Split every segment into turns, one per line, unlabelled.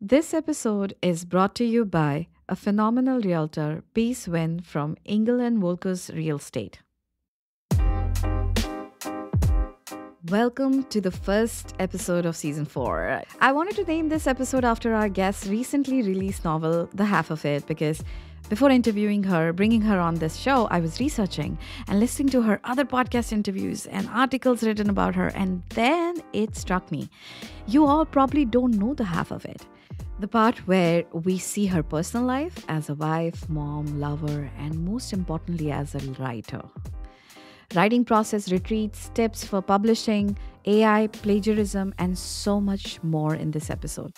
This episode is brought to you by a phenomenal realtor, Peace Win from Engel and Volker's Real Estate. Welcome to the first episode of season 4. I wanted to name this episode after our guest's recently released novel, The Half of It, because before interviewing her, bringing her on this show, I was researching and listening to her other podcast interviews and articles written about her, and then it struck me. You all probably don't know the half of it. The part where we see her personal life as a wife, mom, lover, and most importantly, as a writer. Writing process, retreats, tips for publishing, AI, plagiarism, and so much more in this episode.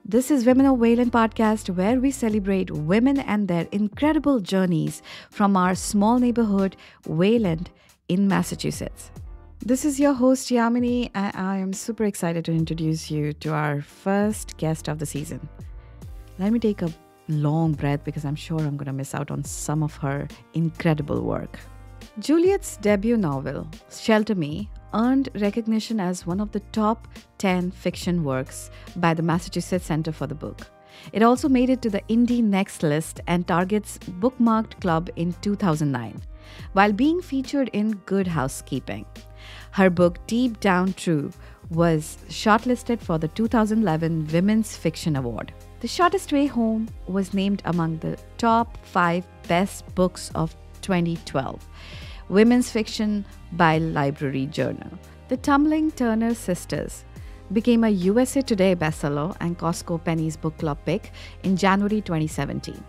This is Women of Wayland podcast, where we celebrate women and their incredible journeys from our small neighborhood, Wayland, in Massachusetts. This is your host, Yamini, and I am super excited to introduce you to our first guest of the season. Let me take a long breath because I'm sure I'm going to miss out on some of her incredible work. Juliette's debut novel, Shelter Me, earned recognition as one of the top 10 fiction works by the Massachusetts Center for the Book. It also made it to the Indie Next list and Target's Bookmarked Club in 2009, while being featured in Good Housekeeping. Her book, Deep Down True, was shortlisted for the 2011 Women's Fiction Award. The Shortest Way Home was named among the top 5 best books of 2012. Women's Fiction by Library Journal. The Tumbling Turner Sisters became a USA Today bestseller and Costco Penny's Book Club pick in January 2017.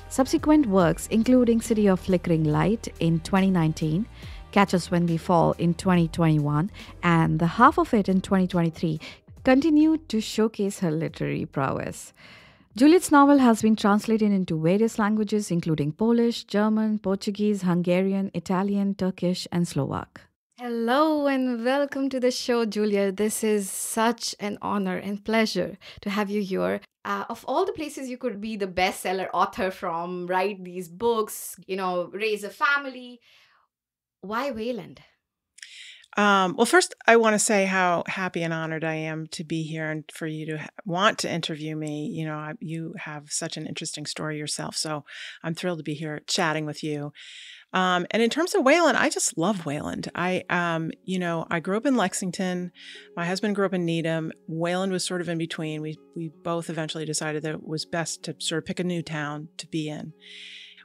Subsequent works, including City of Flickering Light in 2019, Catch Us When We Fall in 2021, and The Half of It in 2023, continued to showcase her literary prowess. Juliette's novel has been translated into various languages, including Polish, German, Portuguese, Hungarian, Italian, Turkish, and Slovak. Hello and welcome to the show, Juliette. This is such an honor and pleasure to have you here. Of all the places you could be the bestseller author from, write these books, raise a family, why Wayland?
Well, first, I want to say how happy and honored I am to be here and for you to want to interview me. You have such an interesting story yourself, so I'm thrilled to be here chatting with you. And in terms of Wayland, I just love Wayland. I grew up in Lexington. My husband grew up in Needham. Wayland was sort of in between. We both eventually decided that it was best to sort of pick a new town to be in.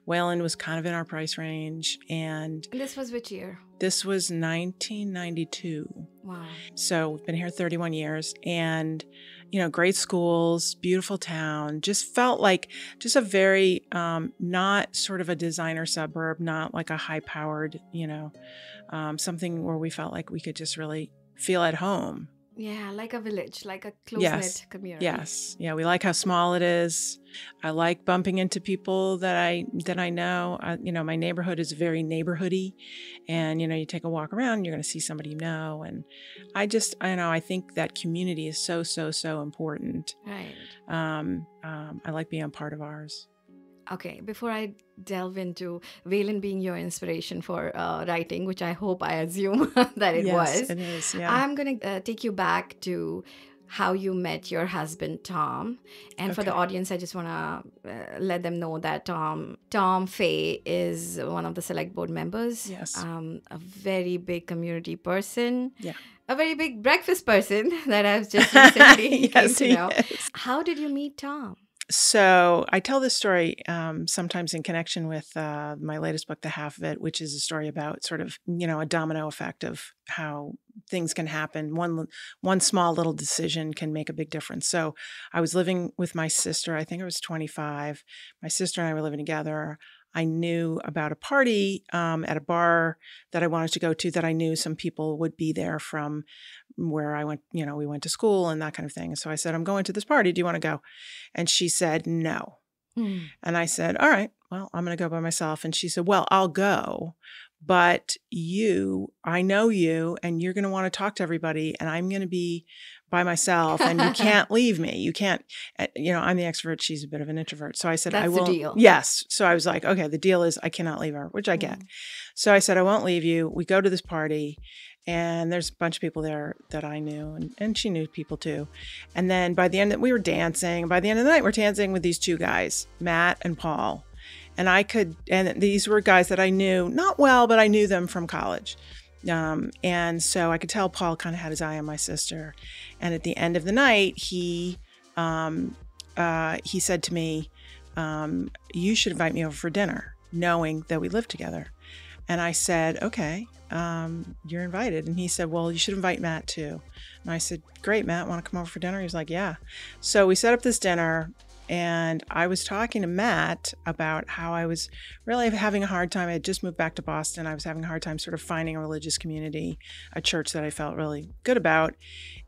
Wayland was kind of in our price range. And
this was which year?
This was 1992.
Wow.
So we've been here 31 years and, great schools, beautiful town, just felt like just a very, not sort of a designer suburb, not like a high powered, something where we felt like we could just really feel at home.
Yeah, like a village, like a close-knit community.
Yes. Yeah, we like how small it is. I like bumping into people that I know. My neighborhood is very neighborhoody. And, you take a walk around, you're going to see somebody you know. And I think that community is so, so, so important.
Right.
I like being a part of ours.
Okay, before I delve into Wayland being your inspiration for writing, which I hope I assume that it was.
Yes, it is, yeah.
I'm going to take you back to how you met your husband, Tom. And for the audience, I just want to let them know that Tom Fay is one of the select board members.
Yes.
A very big community person.
Yeah.
A very big breakfast person that I've just recently came to know.
Is.
How did you meet Tom?
So I tell this story sometimes in connection with my latest book, The Half of It, which is a story about sort of, a domino effect of how things can happen. One small little decision can make a big difference. So I was living with my sister. I think I was 25. My sister and I were living together. I knew about a party at a bar that I wanted to go to that I knew some people would be there from where I went, we went to school and that kind of thing. And so I said, I'm going to this party. Do you want to go? And she said, no. And I said, all right, well, I'm going to go by myself. And she said, well, I'll go. But I know you, and you're going to want to talk to everybody, and I'm going to be by myself, and you can't leave me. You can't, I'm the extrovert. She's a bit of an introvert. So I said, I won't.
That's the deal.
Yes. So I was like, okay, the deal is I cannot leave her, which I get. So I said, I won't leave you. We go to this party, And there's a bunch of people there that I knew, and she knew people too. And then by the end, we were dancing. By the end of the night, we're dancing with these two guys, Matt and Paul. And these were guys that I knew, not well, but I knew them from college. And so I could tell Paul kind of had his eye on my sister. And at the end of the night, he said to me, you should invite me over for dinner, knowing that we lived together. And I said, okay, you're invited. And he said, well, you should invite Matt too. And I said, great, Matt, want to come over for dinner? He was like, yeah. So we set up this dinner, and I was talking to Matt about how I was really having a hard time. I had just moved back to Boston. I was having a hard time sort of finding a religious community, a church that I felt really good about.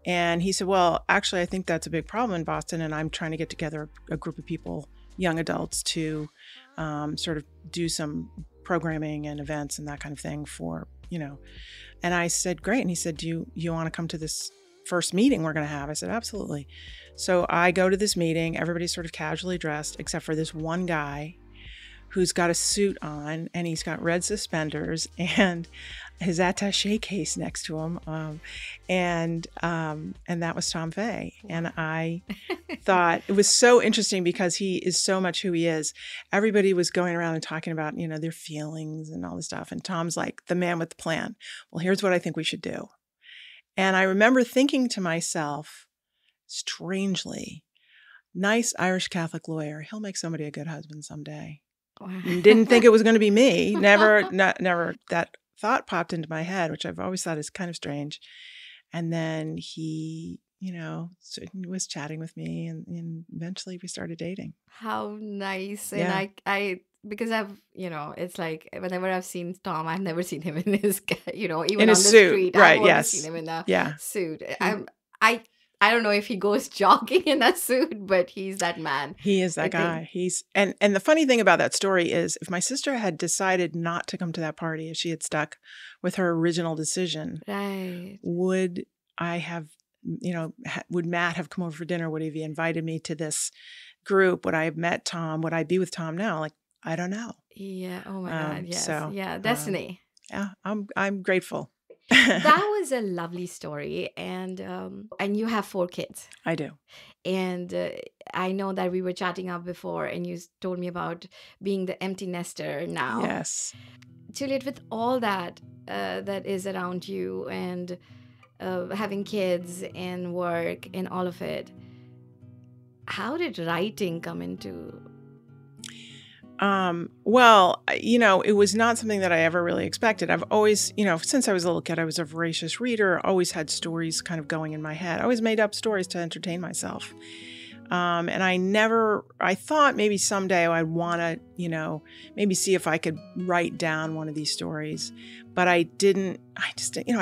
And he said, well, actually, I think that's a big problem in Boston. And I'm trying to get together a group of people, young adults, to sort of do some programming and events and that kind of thing for, and I said, great. And he said, do you want to come to this first meeting we're going to have? I said, absolutely. So I go to this meeting. Everybody's sort of casually dressed, except for this one guy who's got a suit on, and he's got red suspenders and his attaché case next to him. And that was Tom Fay. And I thought it was so interesting because he is so much who he is. Everybody was going around and talking about, their feelings and all this stuff. And Tom's like the man with the plan. Well, here's what I think we should do. And I remember thinking to myself, strangely, nice Irish Catholic lawyer. He'll make somebody a good husband someday. Wow. Didn't think it was going to be me. Never that thought popped into my head, which I've always thought is kind of strange. And then he, was chatting with me, and eventually we started dating.
How nice.
Yeah.
And I because I've, it's like whenever I've seen Tom, I've never seen him in his, even
in
on
the
suit. Street.
Right,
I've
yes.
seen him in a suit.
Mm-hmm.
I don't know if he goes jogging in a suit, but he's that man.
He is that guy. He's and the funny thing about that story is, if my sister had decided not to come to that party, if she had stuck with her original decision,
right,
would I have, would Matt have come over for dinner? Would he have invited me to this group? Would I have met Tom? Would I be with Tom now? Like, I don't know.
Yeah. Oh my God. Yes.
So,
yeah. Destiny.
Yeah. I'm grateful.
That was a lovely story. And you have 4 kids.
I do.
And I know that we were chatting up before, and you told me about being the empty nester now.
Yes.
Juliette, with all that that is around you, and having kids and work and all of it, how did writing come into?
Well, it was not something that I ever really expected. I've always, since I was a little kid, I was a voracious reader, always had stories kind of going in my head. I always made up stories to entertain myself. And I thought maybe someday I'd want to, maybe see if I could write down one of these stories, but I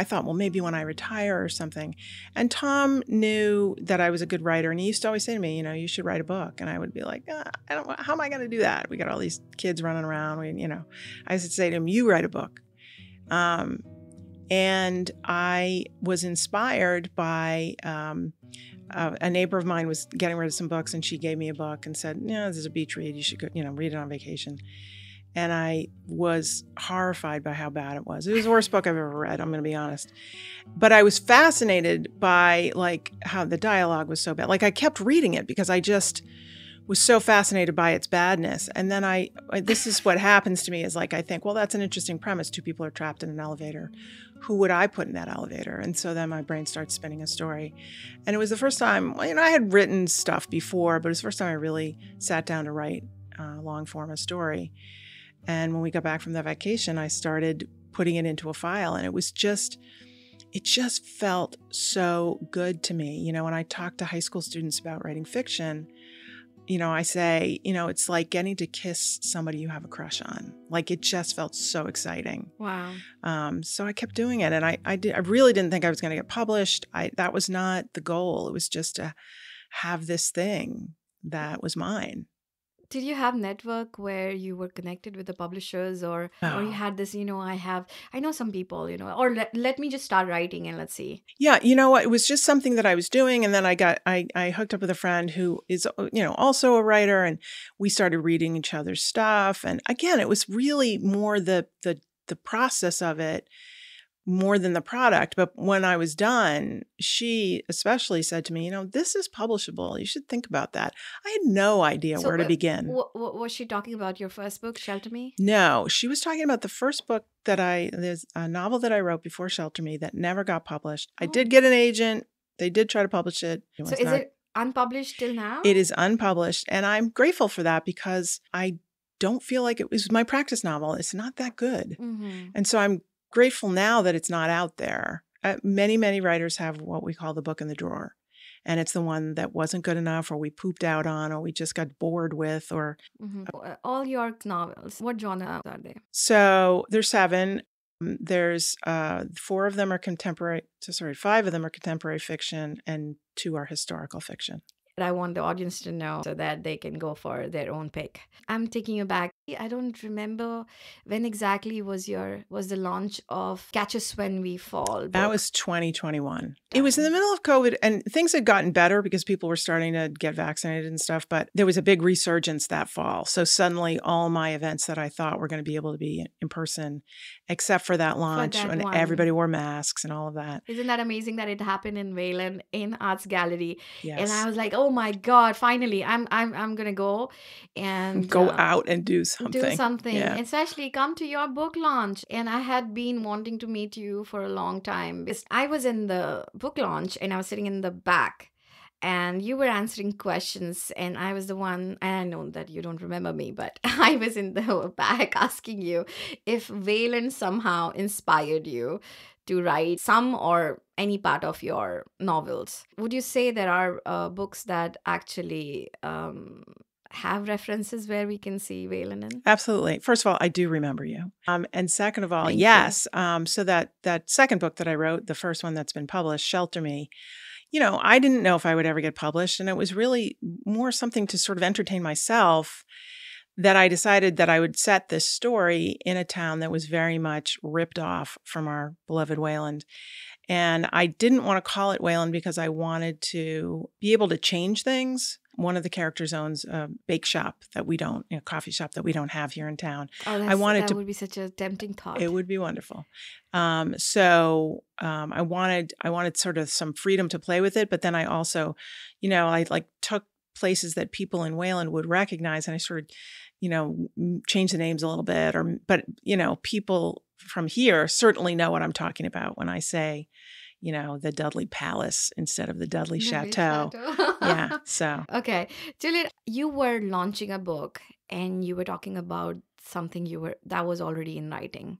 thought, well, maybe when I retire or something. And Tom knew that I was a good writer, and he used to always say to me, you should write a book. And I would be like, how am I going to do that? We got all these kids running around. I used to say to him, you write a book. And I was inspired by, a neighbor of mine was getting rid of some books, and she gave me a book and said, this is a beach read. You should go, read it on vacation. And I was horrified by how bad it was. It was the worst book I've ever read, I'm going to be honest. But I was fascinated by how the dialogue was so bad. I kept reading it because I just was so fascinated by its badness. And then this is what happens to me is I think, well, that's an interesting premise. 2 people are trapped in an elevator. Who would I put in that elevator? And so then my brain starts spinning a story. And it was the first time, I had written stuff before, but it was the first time I really sat down to write long form a story. And when we got back from the vacation, I started putting it into a file, and it just felt so good to me. When I talk to high school students about writing fiction, I say, it's like getting to kiss somebody you have a crush on. It just felt so exciting.
Wow.
So I kept doing it, and I really didn't think I was going to get published. That was not the goal. It was just to have this thing that was mine.
Did you have network where you were connected with the publishers, or you had this, I know some people, or let me just start writing and let's see.
Yeah. It was just something that I was doing. And then I hooked up with a friend who is, also a writer, and we started reading each other's stuff. And again, it was really more the process of it more than the product. But when I was done, she especially said to me, this is publishable. You should think about that. I had no idea where to begin.
Was she talking about your first book, Shelter Me?
No, she was talking about the first book there's a novel that I wrote before Shelter Me that never got published. I did get an agent. They did try to publish it.
So is it unpublished till now?
It is unpublished. And I'm grateful for that because I don't feel like it was my practice novel. It's not that good.
Mm-hmm.
And so I'm grateful now that it's not out there. Many, many writers have what we call the book in the drawer. And it's the one that wasn't good enough, or we pooped out on, or we just got bored with, or...
All your novels, what genre are they?
So there's 7. There's 4 of them are contemporary. 5 of them are contemporary fiction, and 2 are historical fiction.
I want the audience to know so that they can go for their own pick. I'm taking you back. I don't remember when exactly was the launch of Catch Us When We Fall book.
That was 2021. It was in the middle of COVID, and things had gotten better because people were starting to get vaccinated and stuff, but there was a big resurgence that fall. So suddenly all my events that I thought were going to be able to be in person, except for that launch when everybody wore masks and all of that.
Isn't that amazing that it happened in Wayland in Arts Gallery?
Yes.
And I was like, oh my God, finally, I'm going to go and
go out and do something.
Yeah. Especially come to your book launch. And I had been wanting to meet you for a long time. I was in the book launch and I was sitting in the back and you were answering questions and I was the one, and I know that you don't remember me, but I was in the back asking you if Wayland somehow inspired you to write some or any part of your novels. Would you say there are books that actually have references where we can see Wayland in?
Absolutely. First of all, I do remember you. And second of all, yes. So that second book that I wrote, the first one that's been published, Shelter Me, I didn't know if I would ever get published. And it was really more something to sort of entertain myself that I decided that I would set this story in a town that was very much ripped off from our beloved Wayland. And I didn't want to call it Wayland because I wanted to be able to change things. One of the characters owns a bake shop that we don't, a coffee shop that we don't have here in town.
Oh, that would be such a tempting thought.
It would be wonderful. So I wanted sort of some freedom to play with it, but then I also, I took places that people in Wayland would recognize, and I sort of, changed the names a little bit. But people from here certainly know what I'm talking about when I say, the Dudley Palace instead of the Dudley Chateau. Yeah. So.
Okay. Juliette, you were launching a book and you were talking about something that was already in writing.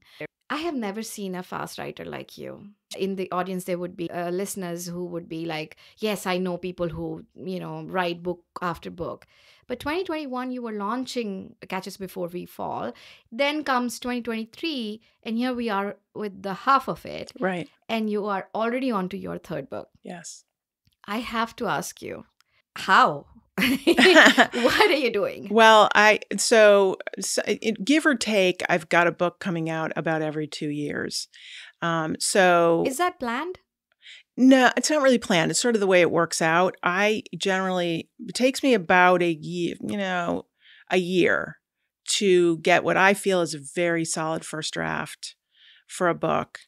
I have never seen a fast writer like you. In the audience, there would be listeners who would be like, yes, I know people who, write book after book. But 2021, you were launching Catch Us Before We Fall. Then comes 2023, and here we are with the half of it.
Right.
And you are already on to your third book.
Yes.
I have to ask you, how? What are you doing?
Well, give or take, I've got a book coming out about every 2 years. So
is that planned?
No, it's not really planned. It's sort of the way it works out. It takes me about a year to get what I feel is a very solid first draft for a book.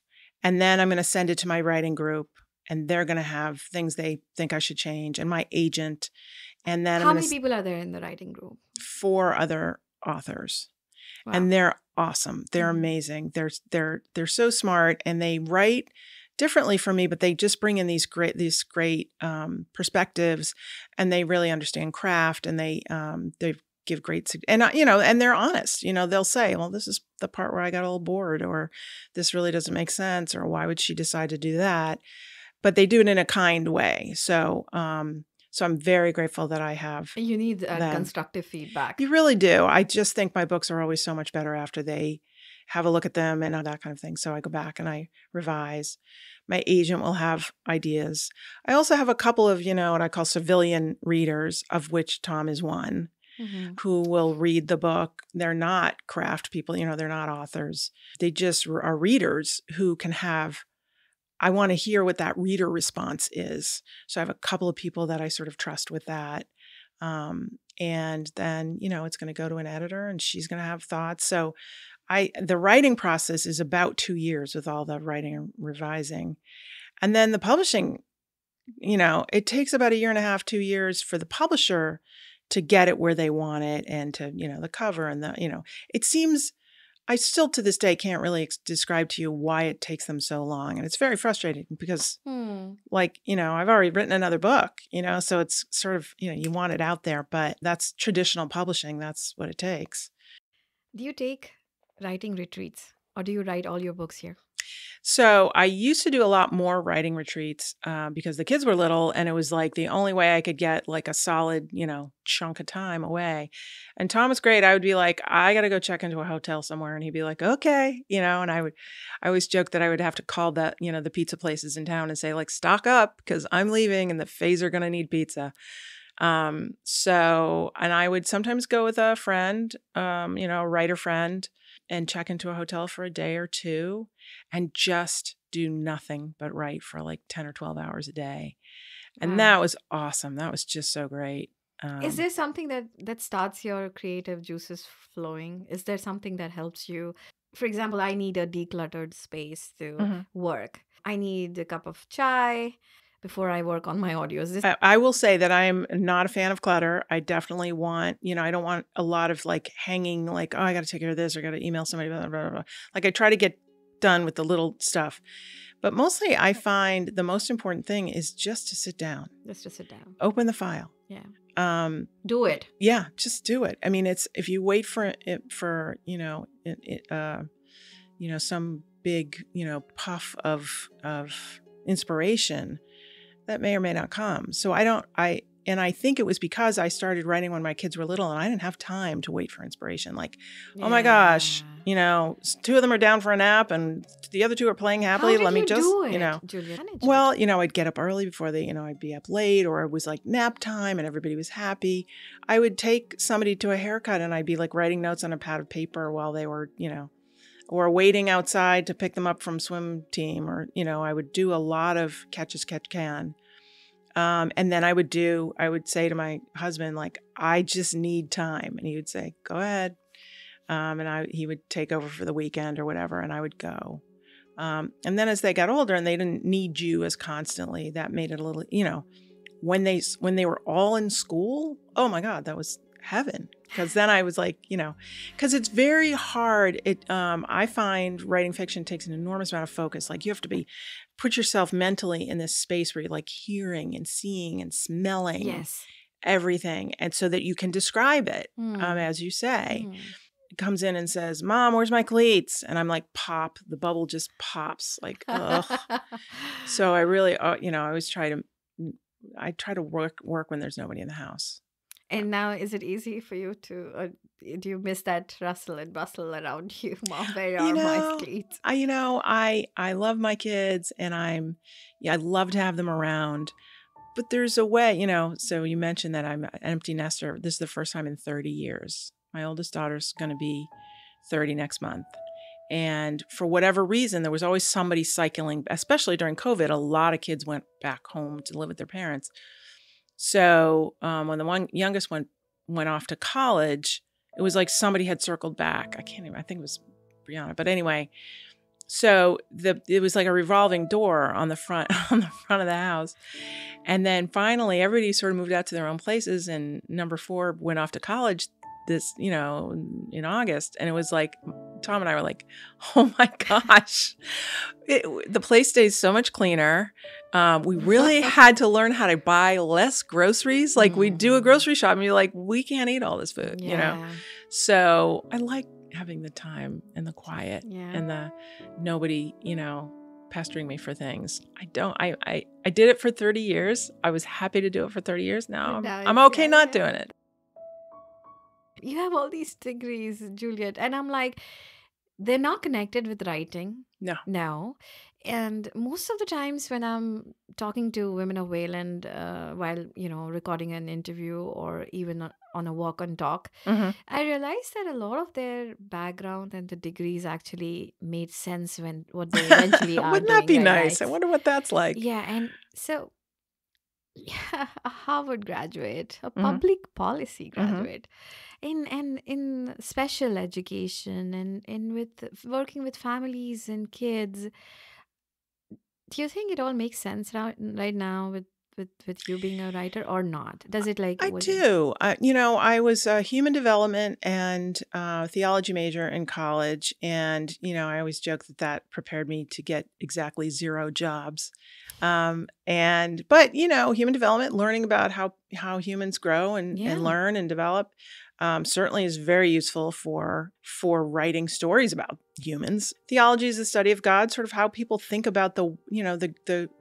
And then I'm going to send it to my writing group, and they're going to have things they think I should change, and my agent. And then
how many people are there in the writing group?
4 other authors. Wow. And they're awesome. They're amazing. They're so smart, and they write differently from me, but they just bring in these great perspectives, and they really understand craft, and they give great, and and they're honest. They'll say, well, this is the part where I got a little bored, or this really doesn't make sense, or why would she decide to do that? But they do it in a kind way. So I'm very grateful that I have.
You need constructive feedback.
You really do. I just think my books are always so much better after they have a look at them and that kind of thing. So I go back and I revise. My agent will have ideas. I also have a couple of, what I call civilian readers, of which Tom is one, who will read the book. They're not craft people, they're not authors. They just are readers who can have, I want to hear what that reader response is. So I have a couple of people that I sort of trust with that. And then, it's going to go to an editor, and she's going to have thoughts. So the writing process is about 2 years with all the writing and revising. And then the publishing, it takes about 1.5 years, 2 years for the publisher to get it where they want it, and to, the cover and it seems, I still to this day can't really describe to you why it takes them so long. And it's very frustrating because I've already written another book, so it's sort of, you want it out there, but that's traditional publishing. That's what it takes.
Do you take writing retreats, or do you write all your books here?
So I used to do a lot more writing retreats because the kids were little, and it was like the only way I could get like a solid, chunk of time away. And Tom was great. I would be like, I got to go check into a hotel somewhere. And he'd be like, okay, and I always joke that I would have to call the pizza places in town and say, like, stock up because I'm leaving and the Fays are going to need pizza. And I would sometimes go with a friend, a writer friend, and check into a hotel for a day or two and just do nothing but write for like 10 or 12 hours a day. And that was awesome. That was just so great.
Is there something that starts your creative juices flowing? Is there something that helps you? For example, I need a decluttered space to work. I need a cup of chai before I work on my audios.
I will say that I'm not a fan of clutter. I definitely want, I don't want a lot of like hanging, like, oh, I got to take care of this, or got to email somebody, blah, blah, blah, blah. Like I try to get done with the little stuff. But mostly I find the most important thing is just to sit down.
Just to sit down.
Open the file.
Yeah. Do it.
Yeah, just do it. I mean, if you wait for it for, some big, puff of inspiration, that may or may not come. So I think it was because I started writing when my kids were little, and I didn't have time to wait for inspiration. Like, oh my gosh, 2 of them are down for a nap and the other 2 are playing happily.
How did you do it, Juliette?
Well, I'd get up early before I'd be up late, or it was like nap time and everybody was happy. I would take somebody to a haircut and I'd be like writing notes on a pad of paper while they were, or waiting outside to pick them up from swim team, or, I would do a lot of catch as catch can. And then I would say to my husband, like, I just need time. And he would say, go ahead. And he would take over for the weekend or whatever, and I would go. And then as they got older and they didn't need you as constantly, that made it a little, when they were all in school, oh my God, that was heaven. Because then I was like, because it's very hard. I find writing fiction takes an enormous amount of focus. Like you have to put yourself mentally in this space where you're like hearing and seeing and smelling everything. And so that you can describe it, as you say. It comes in and says, Mom, where's my cleats? And I'm like, pop, the bubble just pops like, ugh. So I really, I always try to work when there's nobody in the house.
And now, is it easy for you to, do you miss that rustle and bustle around you? Mom, where are my cleats?
I love my kids, and I love to have them around. But there's a way, so you mentioned that I'm an empty nester. This is the first time in 30 years. My oldest daughter's going to be 30 next month. And for whatever reason, there was always somebody cycling, especially during COVID. A lot of kids went back home to live with their parents. So when the youngest went off to college, it was like somebody had circled back. I think it was Brianna. But anyway, so it was like a revolving door on the front of the house. And then finally, everybody sort of moved out to their own places. And number 4 went off to college in August. And it was like, Tom and I were like, oh my gosh, the place stays so much cleaner. We really had to learn how to buy less groceries. Like we'd do a grocery shop and you're like, we can't eat all this food, So I like having the time and the quiet and the nobody, pestering me for things. I did it for 30 years. I was happy to do it for 30 years. Now I'm okay not doing it.
You have all these degrees, Juliette. And I'm like, they're not connected with writing. No. And most of the times when I'm talking to Women of Wayland while, recording an interview or even on a walk and talk, I realized that a lot of their background and the degrees actually made sense when what they eventually are
Wouldn't that be
doing,
nice?
right?
I wonder what that's like.
Yeah. And so Yeah, a Harvard graduate, a
Hmm.
public policy
Hmm.
graduate, in special education and in with working with families and kids. Do you think it all makes sense right now with you being a writer or not? Does it like
I
was it?
do. I was a human development and theology major in college, and I always joke that that prepared me to get exactly zero jobs. But human development, learning about how humans grow and
Yeah,
learn and develop, certainly is very useful for writing stories about humans. Theology is the study of God, sort of how people think about the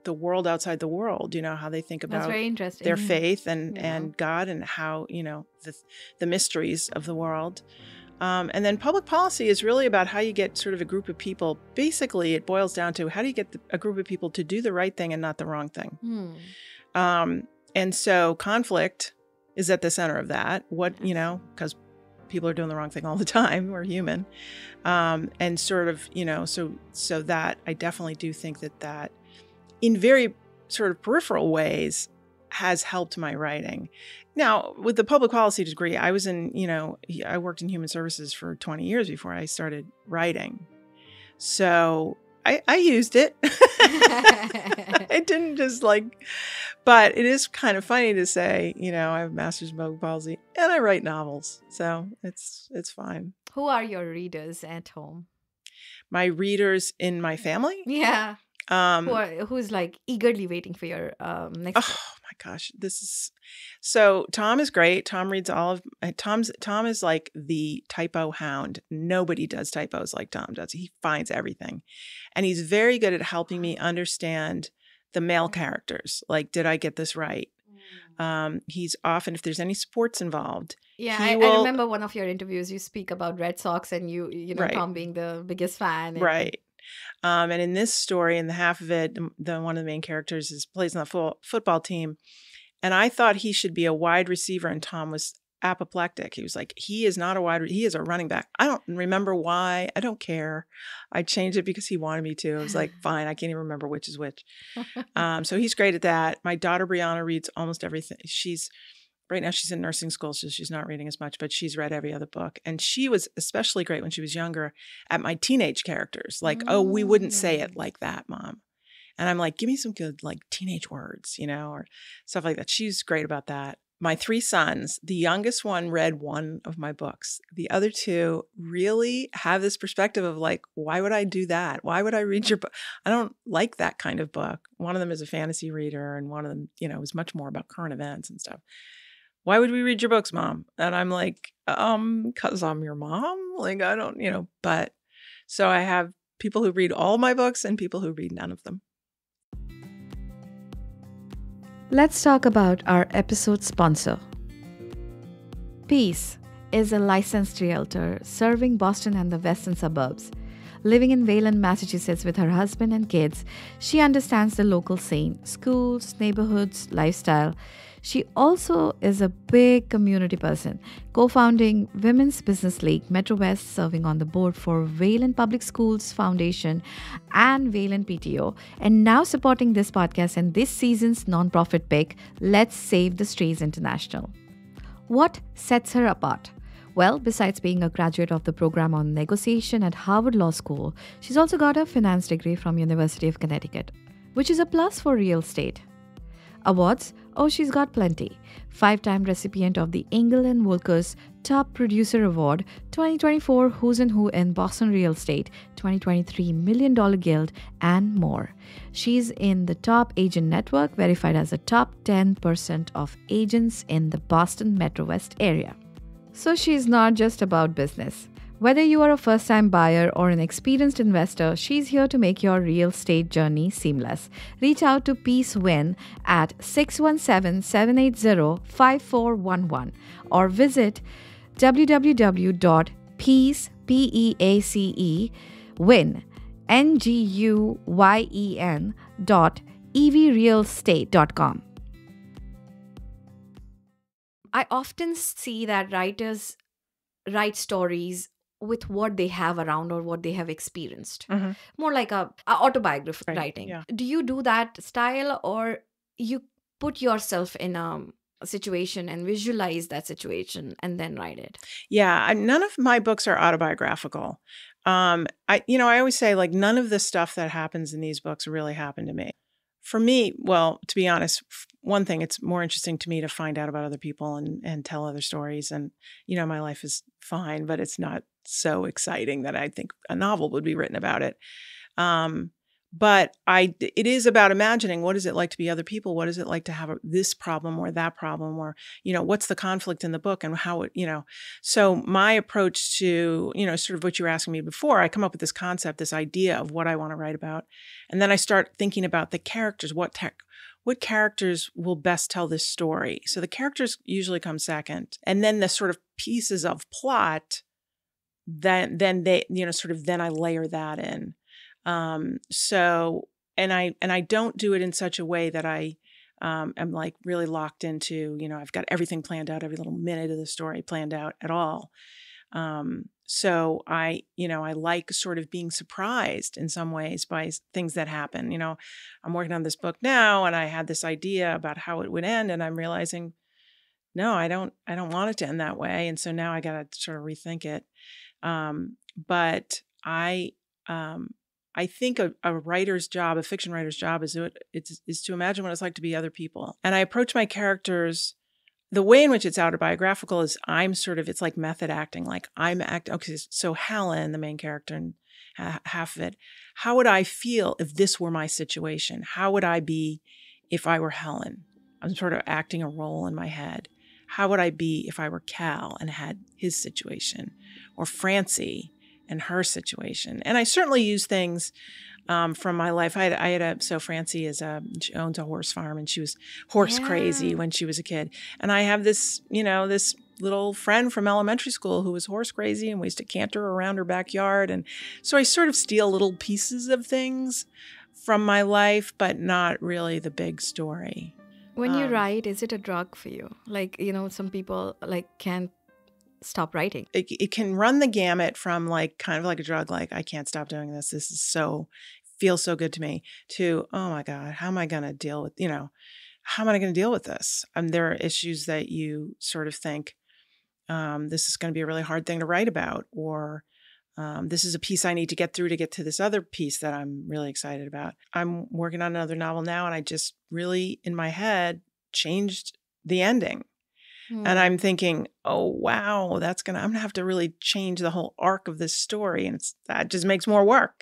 world outside the world. How they think
that's
about
very interesting.
their
Yeah,
faith
yeah.
and God and how the mysteries of the world. And then public policy is really about how you get sort of a group of people. Basically, it boils down to how do you get a group of people to do the right thing and not the wrong thing.
Hmm.
Um, and so conflict is at the center of that.
Yes.
Because people are doing the wrong thing all the time. We're human. And sort of, so that I definitely do think that in very sort of peripheral ways has helped my writing. Now, with the public policy degree, I worked in human services for 20 years before I started writing. So I used it. I didn't just but it is kind of funny to say, I have a master's in public policy and I write novels. So it's fine.
Who are your readers at home?
My readers in my family,
Yeah.
um,
Who's like eagerly waiting for your next
oh
book?
my gosh, this is so Tom is great. Tom reads all of Tom is like the typo hound. Nobody does typos like Tom does. He finds everything. And he's very good at helping me understand the male characters. Like, did I get this right? He's often, if there's any sports involved,
Yeah,
he
I
will,
remember one of your interviews. You speak about Red Sox, and
right,
Tom being the biggest fan, and
right. And in this story, in the half of it, the one of the main characters plays on the football team. And I thought he should be a wide receiver, and Tom was apoplectic. He was like, he is not he is a running back. I don't remember why. I don't care. I changed it because he wanted me to. I was like, fine, I can't even remember which is which. So he's great at that. My daughter Brianna reads almost everything. Right now she's in nursing school, so she's not reading as much, but she's read every other book. And she was especially great when she was younger at my teenage characters. Like, oh, we wouldn't say it
Mm.
like that, Mom. And I'm like, give me some good like teenage words, or stuff like that. She's great about that. My three sons, the youngest one read one of my books. The other two really have this perspective of like, why would I do that? Why would I read your book? I don't like that kind of book. One of them is a fantasy reader, and one of them, was much more about current events and stuff. Why would we read your books, Mom? And I'm like, 'cause I'm your mom. Like, I don't, but so I have people who read all my books and people who read none of them.
Let's talk about our episode sponsor. Peace is a licensed realtor serving Boston and the western suburbs. Living in Wayland, Massachusetts with her husband and kids, she understands the local scene, schools, neighborhoods, lifestyle. She also is a big community person, co-founding Women's Business League Metro West, serving on the board for Wayland Public Schools Foundation and Wayland PTO, and now supporting this podcast and this season's nonprofit pick, Let's Save the Strays International. What sets her apart? Well, besides being a graduate of the program on negotiation at Harvard Law School, she's also got a finance degree from University of Connecticut, which is a plus for real estate. Awards? Oh, she's got plenty. 5-time recipient of the Engel and Volker's Top Producer Award, 2024 Who's and Who in Boston Real Estate, 2023 $1 Million Guild, and more. She's in the Top Agent Network, verified as the top 10% of agents in the Boston Metro West area. So she's not just about business. Whether you are a first-time buyer or an experienced investor, she's here to make your real estate journey seamless. Reach out to Peace Win at 617-780-5411 or visit www.peacepeaceWin.evrealestate.com. I often see that writers write stories with what they have around or what they have experienced,
Mm-hmm.
more like a autobiography
Right.
writing.
Yeah.
Do you do that style, or you put yourself in a situation and visualize that situation and then write it?
Yeah, none of my books are autobiographical. I always say, like, none of the stuff that happens in these books really happened to me. For me, well, to be honest, one thing, it's more interesting to me to find out about other people and tell other stories. And, my life is fine, but it's not so exciting that I think a novel would be written about it. But it is about imagining, what is it like to be other people? What is it like to have this problem or that problem? Or, what's the conflict in the book and how so my approach to, sort of what you were asking me before, I come up with this concept, this idea of what I want to write about. And then I start thinking about the characters, what characters will best tell this story. So the characters usually come second. And then the sort of pieces of plot, then they, then I layer that in. And I don't do it in such a way that I am like really locked into, I've got everything planned out, every little minute of the story planned out at all. So I like sort of being surprised in some ways by things that happen. I'm working on this book now, and I had this idea about how it would end, and I'm realizing, no, I don't want it to end that way. And so now I got to sort of rethink it. But I think a writer's job, a fiction writer's job, is to imagine what it's like to be other people. And I approach my characters, the way in which it's autobiographical is it's like method acting. Like I'm acting. Okay, so Helen, the main character, and half of it. How would I feel if this were my situation? How would I be if I were Helen? I'm sort of acting a role in my head. How would I be if I were Cal and had his situation, or Francie and her situation? And I certainly use things from my life. So Francie she owns a horse farm, and she was horse crazy when she was a kid. And I have this, this little friend from elementary school who was horse crazy, and we used to canter around her backyard. And so I sort of steal little pieces of things from my life, but not really the big story.
When you write, is it a drug for you? Like, some people can't stop writing.
It can run the gamut from kind of like a drug, like I can't stop doing this. This is feels so good to me, to, oh my God, how am I going to deal with, how am I going to deal with this? There are issues that you sort of think, this is going to be a really hard thing to write about, or this is a piece I need to get through to get to this other piece that I'm really excited about. I'm working on another novel now, and I just really, in my head, changed the ending. And I'm thinking, oh, wow, I'm going to have to really change the whole arc of this story. And that just makes more work,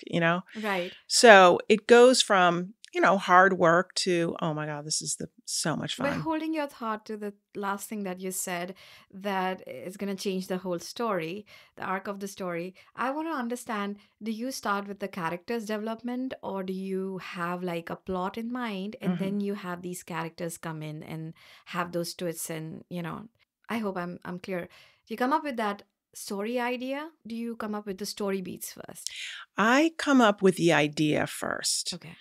Right.
So it goes from, hard work to, oh my God, this is so much fun.
But holding your thought to the last thing that you said, that is going to change the whole story, the arc of the story, I want to understand, do you start with the character's development, or do you have like a plot in mind, and then you have these characters come in and have those twists? And, I hope I'm clear. Do you come up with that story idea? Do you come up with the story beats first?
I come up with the idea first.
Okay.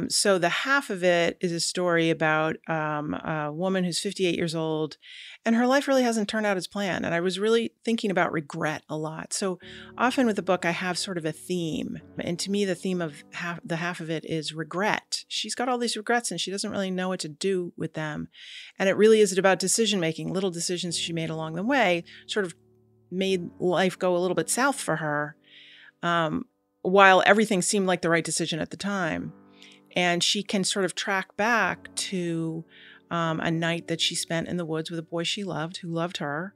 So the half of it is a story about a woman who's 58 years old, and her life really hasn't turned out as planned. And I was really thinking about regret a lot. So often with the book, I have sort of a theme. And to me, the theme of half of it is regret. She's got all these regrets, and she doesn't really know what to do with them. And it really is about decision-making. Little decisions she made along the way sort of made life go a little bit south for her, while everything seemed like the right decision at the time. And she can sort of track back to a night that she spent in the woods with a boy she loved, who loved her.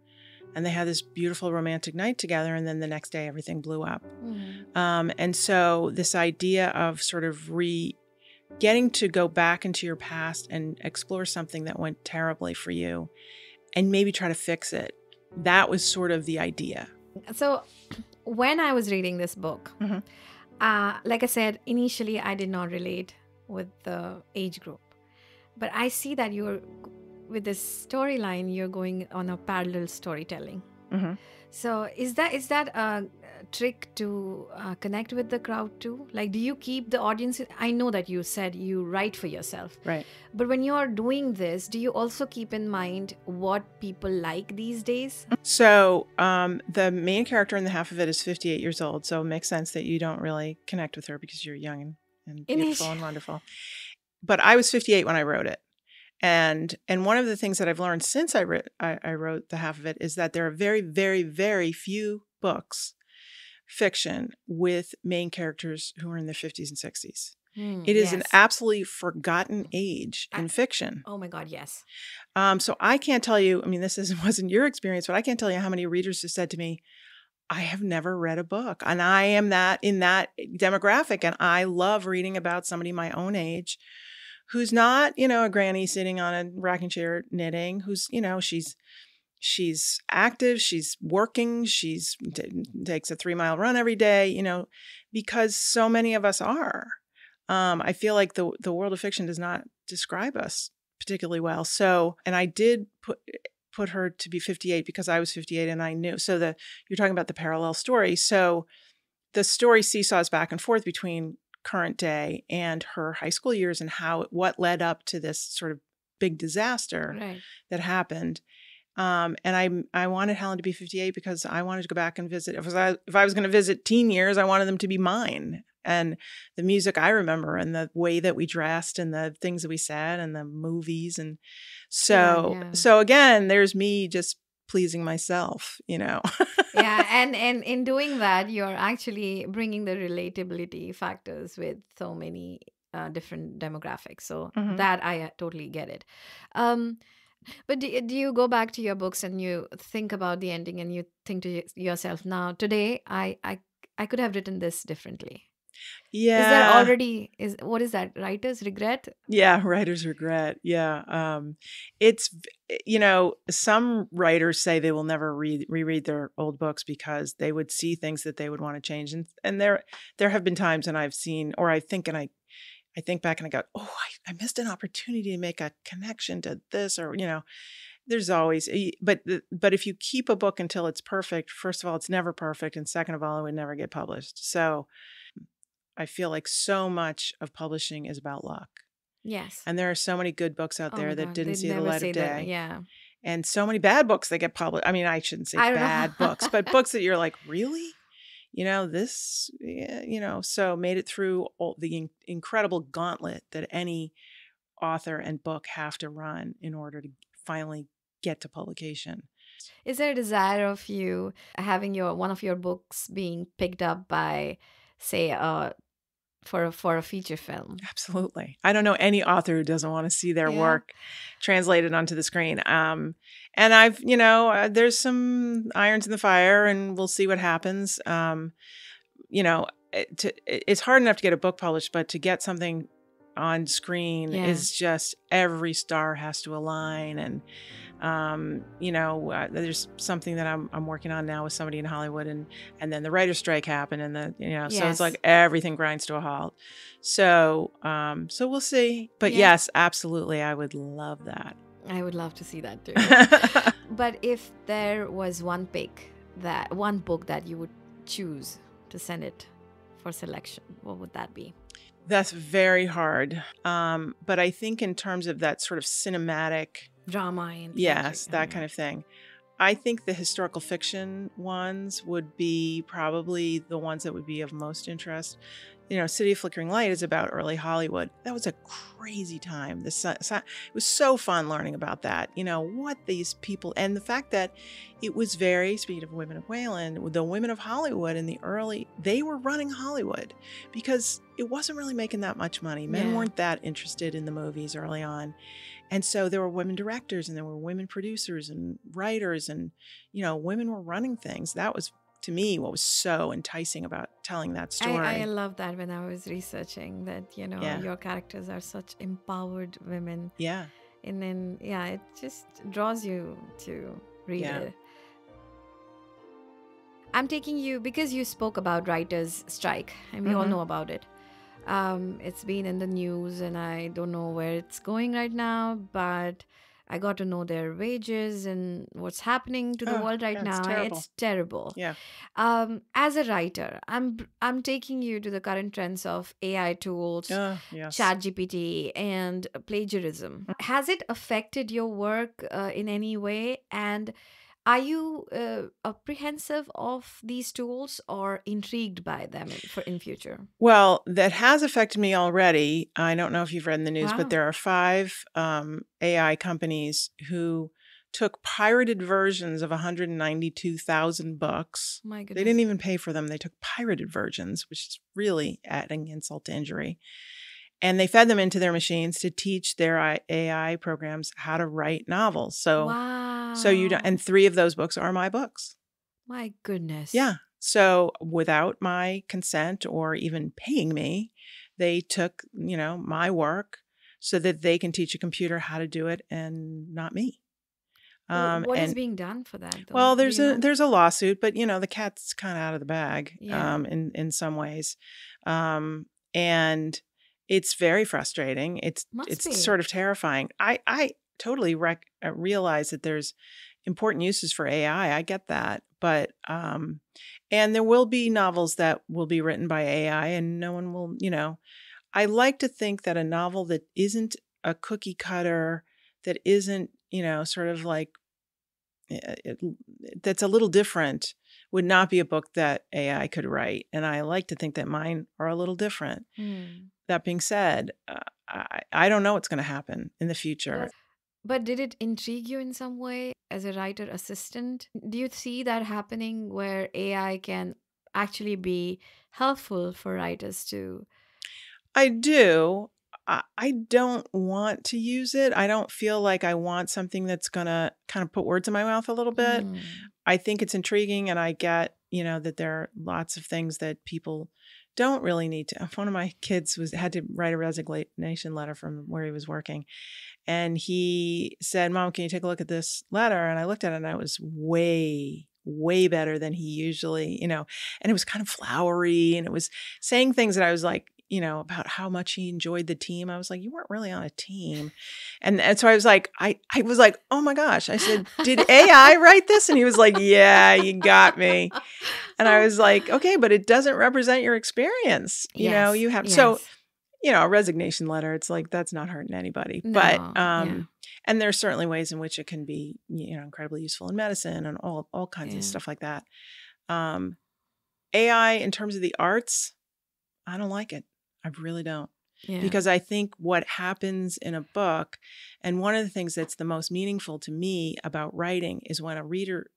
And they had this beautiful romantic night together. And then the next day, everything blew up. And so this idea of sort of getting to go back into your past and explore something that went terribly for you, and maybe try to fix it. That was sort of the idea.
So when I was reading this book, like I said, initially I did not relate with the age group. But I see that with this storyline, you're going on a parallel storytelling. So is that a trick to connect with the crowd too? Like, do you keep the audience? I know that you said you write for yourself.
Right.
But when you're doing this, do you also keep in mind what people like these days?
So the main character in the half of it is 58 years old. So it makes sense that you don't really connect with her because you're young and beautiful and wonderful. But I was 58 when I wrote it. And one of the things that I've learned since I wrote the half of it is that there are very, very, very few books, fiction, with main characters who are in their 50s and 60s. It is an absolutely forgotten age in fiction.
Oh my God, yes.
So I can't tell you, I mean, wasn't your experience, but I can't tell you how many readers have said to me, I have never read a book. And I am in that demographic. And I love reading about somebody my own age who's not, a granny sitting on a rocking chair knitting, who's, she's active, she's working, takes a 3-mile run every day, because so many of us are. I feel like the world of fiction does not describe us particularly well. So, and I did put her to be 58 because I was 58 and I knew. So you're talking about the parallel story. So the story seesaws back and forth between current day and her high school years and what led up to this sort of big disaster that happened. And I wanted Helen to be 58 because I wanted to go back and visit. If I was going to visit teen years, I wanted them to be mine. And the music I remember and the way that we dressed and the things that we said and the movies. And so again, there's me just pleasing myself,
Yeah. And in doing that, you're actually bringing the relatability factors with so many different demographics. So that I totally get it. But do you go back to your books and you think about the ending and you think to yourself, now, today, I could have written this differently?
Yeah.
Is there already, what is that, writer's regret?
Yeah, writer's regret. Yeah. It's, some writers say they will never reread their old books because they would see things that they would want to change. And there have been times when I've seen, or I think back and I go, oh, I missed an opportunity to make a connection to this, or, there's always, but if you keep a book until it's perfect, first of all, it's never perfect. And second of all, it would never get published. So I feel like so much of publishing is about luck.
Yes.
And there are so many good books out there that didn't see the light of day.
Yeah.
And so many bad books that get published. I mean, I shouldn't say bad books, but books that you're like, really? So made it through all the incredible gauntlet that any author and book have to run in order to finally get to publication.
Is there a desire of you having one of your books being picked up by, say, for a feature film?
Absolutely. I don't know any author who doesn't want to see their work translated onto the screen. And I've, there's some irons in the fire and we'll see what happens. It's hard enough to get a book published, but to get something on screen is just, every star has to align. And, there's something that I'm working on now with somebody in Hollywood, and then the writer's strike happened, and so it's like everything grinds to a halt. So we'll see. But yes, absolutely, I would love that.
I would love to see that too. But if there was one book that you would choose to send it for selection, what would that be?
That's very hard. But I think in terms of that sort of cinematic
drama and
that kind of thing, I think the historical fiction ones would be probably the ones that would be of most interest. City of Flickering Light is about early Hollywood. That was a crazy time. It was so fun learning about that. What these people, and the fact that it was speaking of Women of Wayland, the women of Hollywood they were running Hollywood because it wasn't really making that much money. Men weren't that interested in the movies early on. And so there were women directors and there were women producers and writers, and, women were running things. That was, to me, what was so enticing about telling that story.
I love that when I was researching that, your characters are such empowered women.
Yeah.
And then, it just draws you to read it. I'm taking you, because you spoke about writers' strike, and we all know about it. It's been in the news, and I don't know where it's going right now, but I got to know their wages and what's happening to the world right now. It's terrible.
Yeah.
As a writer, I'm taking you to the current trends of AI tools, ChatGPT, and plagiarism. Has it affected your work in any way? And Are you apprehensive of these tools or intrigued by them in future?
Well, that has affected me already. I don't know if you've read in the news, but
Wow.
there are 5 AI companies who took pirated versions of 192,000 books.
My
They didn't
goodness.
even pay for them. They took pirated versions, which is really adding insult to injury. And they fed them into their machines to teach their AI programs how to write novels. So you don't,
Wow.
and 3 of those books are my books.
My goodness.
Yeah. So without my consent or even paying me, they took, my work so that they can teach a computer how to do it and not me.
What is
And
being done for that, though?
well,
Do you know?
there's a lawsuit, but the cat's kind of out of the bag
Yeah.
in some ways. And it's very frustrating.
Must
It's
be.
sort of terrifying. I totally realize that there's important uses for AI. I get that. But and there will be novels that will be written by AI and no one will, I like to think that a novel that isn't a cookie cutter, that isn't, sort of like that's a little different, would not be a book that AI could write. And I like to think that mine are a little different. That being said, I don't know what's going to happen in the future.
But did it intrigue you in some way as a writer assistant? Do you see that happening where AI can actually be helpful for writers to?
I do. I don't want to use it. I don't feel like I want something that's going to kind of put words in my mouth a little bit. I think it's intriguing, and I get, that there are lots of things that people don't really need to. One of my kids had to write a resignation letter from where he was working. And he said, "Mom, can you take a look at this letter?" And I looked at it and it was way, way better than he usually, and it was kind of flowery and it was saying things that I was like, about how much he enjoyed the team. I was like, "You weren't really on a team." And so I was like, I was like, "Oh my gosh." I said, "Did AI write this?" And he was like, "Yeah, you got me." And I was like, "Okay, but it doesn't represent your experience.
Yes.
You have." So
Yes.
a resignation letter, it's like, that's not hurting anybody. But,
No. Yeah.
and there's certainly ways in which it can be, incredibly useful in medicine and all kinds of
Yeah.
stuff like that. AI in terms of the arts, I don't like it. I really don't.
Yeah.
Because I think what happens in a book, and one of the things that's the most meaningful to me about writing is when a reader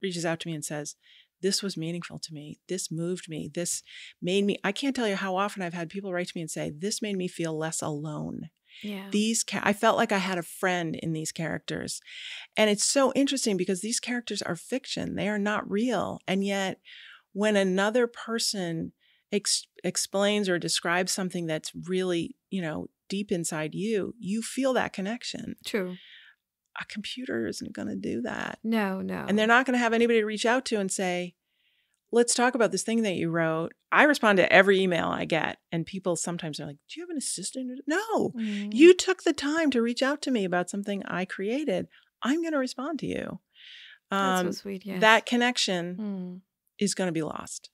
reaches out to me and says, "This was meaningful to me. This moved me. This made me," I can't tell you how often I've had people write to me and say, "This made me feel less alone.
Yeah.
I felt like I had a friend in these characters." And it's so interesting because these characters are fiction. They are not real. And yet when another person explains or describes something that's really, deep inside you, you feel that connection.
True.
A computer isn't going to do that.
No.
And they're not going to have anybody to reach out to and say, "Let's talk about this thing that you wrote." I respond to every email I get, and people sometimes are like, "Do you have an assistant?" No, you took the time to reach out to me about something I created. I'm going to respond to you.
That's so sweet. Yes.
That connection is going to be lost.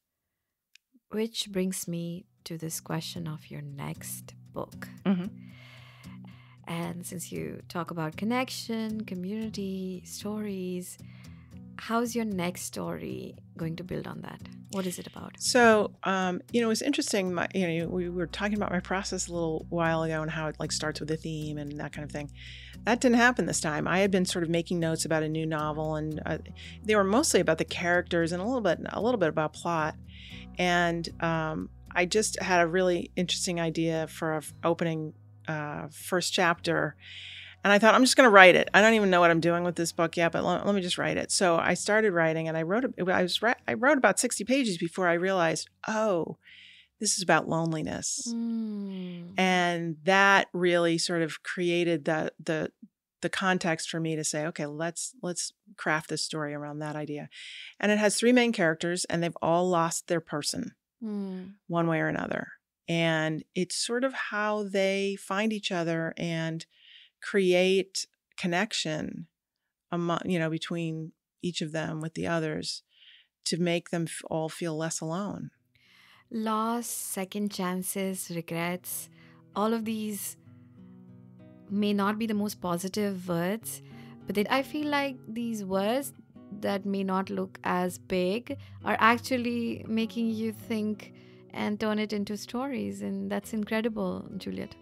Which brings me to this question of your next book. And since you talk about connection, community, stories, how's your next story going to build on that? What is it about?
So, it was interesting. We were talking about my process a little while ago and how it starts with a theme and that kind of thing. That didn't happen this time. I had been sort of making notes about a new novel, and they were mostly about the characters and a little bit about plot. And I just had a really interesting idea for an opening first chapter. And I thought, I'm just going to write it. I don't even know what I'm doing with this book yet, but let me just write it. So I started writing, and I wrote about 60 pages before I realized, oh, this is about loneliness. And that really sort of created the context for me to say, okay, let's craft this story around that idea. And it has 3 main characters, and they've all lost their person one way or another. And it's sort of how they find each other and create connection among, between each of them with the others to make them all feel less alone.
Loss, second chances, regrets, all of these may not be the most positive words, but I feel like these words, that may not look as big are actually making you think and turn it into stories. And that's incredible, Juliette.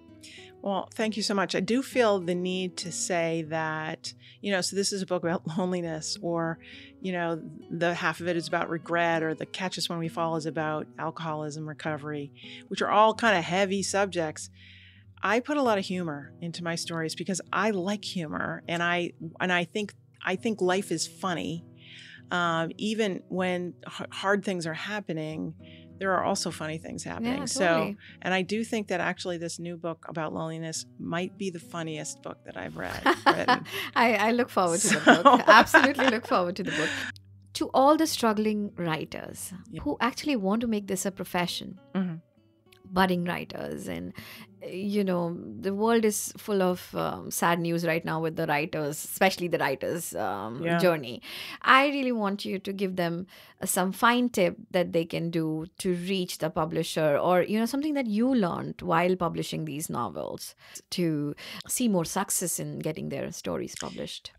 Well, thank you so much. I do feel the need to say that, so this is a book about loneliness, or, the half of it is about regret, or the Catch Us When We Fall is about alcoholism recovery, which are all kind of heavy subjects. I put a lot of humor into my stories because I like humor, and I think life is funny. Even when hard things are happening, there are also funny things happening.
Yeah, totally.
So, and I do think that actually this new book about loneliness might be the funniest book that I've written.
I look forward to the book. Absolutely look forward to the book. To all the struggling writers who actually want to make this a profession, budding writers, and the world is full of sad news right now with the writers, especially the writers' journey. I really want you to give them some fine tip that they can do to reach the publisher, or something that you learned while publishing these novels to see more success in getting their stories published.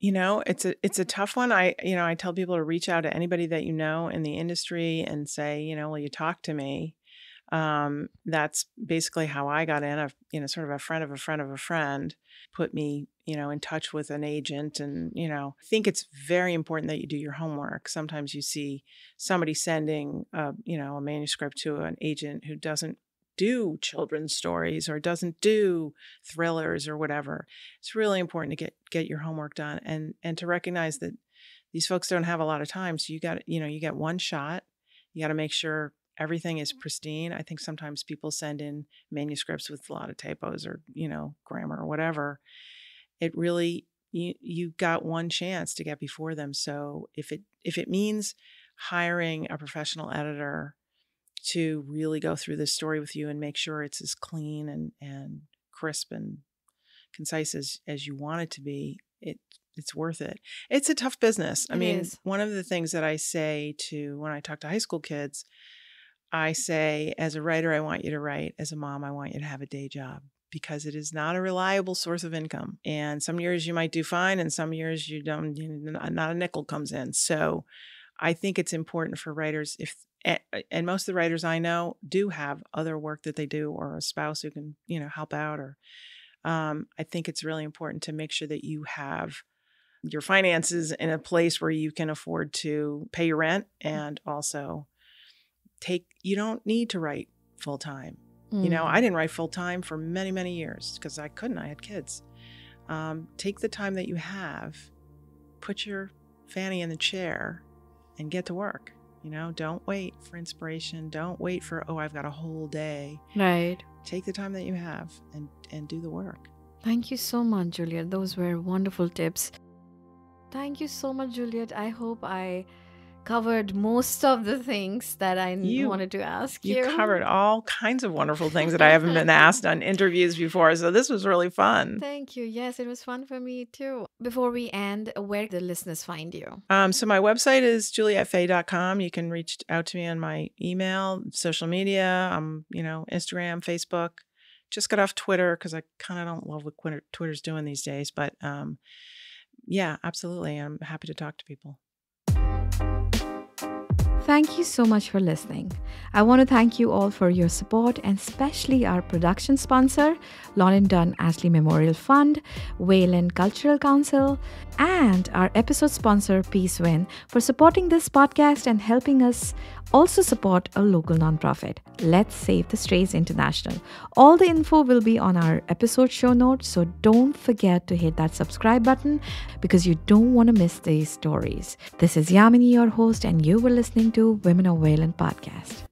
It's a tough one. I tell people to reach out to anybody that in the industry and say, will you talk to me? That's basically how I got in. Sort of a friend of a friend of a friend put me, in touch with an agent. And, I think it's very important that you do your homework. Sometimes you see somebody sending, a manuscript to an agent who doesn't do children's stories or doesn't do thrillers or whatever. It's really important to get your homework done and to recognize that these folks don't have a lot of time. So you get one shot. You got to make sure everything is pristine. I think sometimes people send in manuscripts with a lot of typos or, grammar or whatever. It really, you got one chance to get before them. So if it means hiring a professional editor to really go through this story with you and make sure it's as clean and crisp and concise as you want it to be, it's worth it. It's a tough business. I mean, one of the things that I say when I talk to high school kids, I say, as a writer, I want you to write. As a mom, I want you to have a day job, because it is not a reliable source of income. And some years you might do fine, and some years you don't, not a nickel comes in. So I think it's important for writers, and most of the writers I know do have other work that they do, or a spouse who can, help out. Or I think it's really important to make sure that you have your finances in a place where you can afford to pay your rent, and also you don't need to write full time. I didn't write full time for many, many years because I couldn't. I had kids. Take the time that you have, put your fanny in the chair, and get to work. Don't wait for inspiration. Don't wait for, I've got a whole day.
Right.
Take the time that you have and do the work.
Thank you so much, Juliette. Those were wonderful tips. Thank you so much, Juliette. I hope I covered most of the things that I wanted to ask you.
You covered all kinds of wonderful things that I haven't been asked on interviews before. So this was really fun.
Thank you. Yes, it was fun for me too. Before we end, where do the listeners find you?
So my website is juliettefay.com. You can reach out to me on my email, social media, Instagram, Facebook. Just got off Twitter because I kind of don't love what Twitter's doing these days. But yeah, absolutely. I'm happy to talk to people.
Thank you so much for listening. I want to thank you all for your support, and especially our production sponsor, Lauren Dunn Ashley Memorial Fund, Wayland Cultural Council, and our episode sponsor, Peace Win, for supporting this podcast and helping us also support a local nonprofit, Let's Save the Strays International. All the info will be on our episode show notes, so don't forget to hit that subscribe button because you don't want to miss these stories. This is Yamini, your host, and you were listening to Women of Wayland podcast.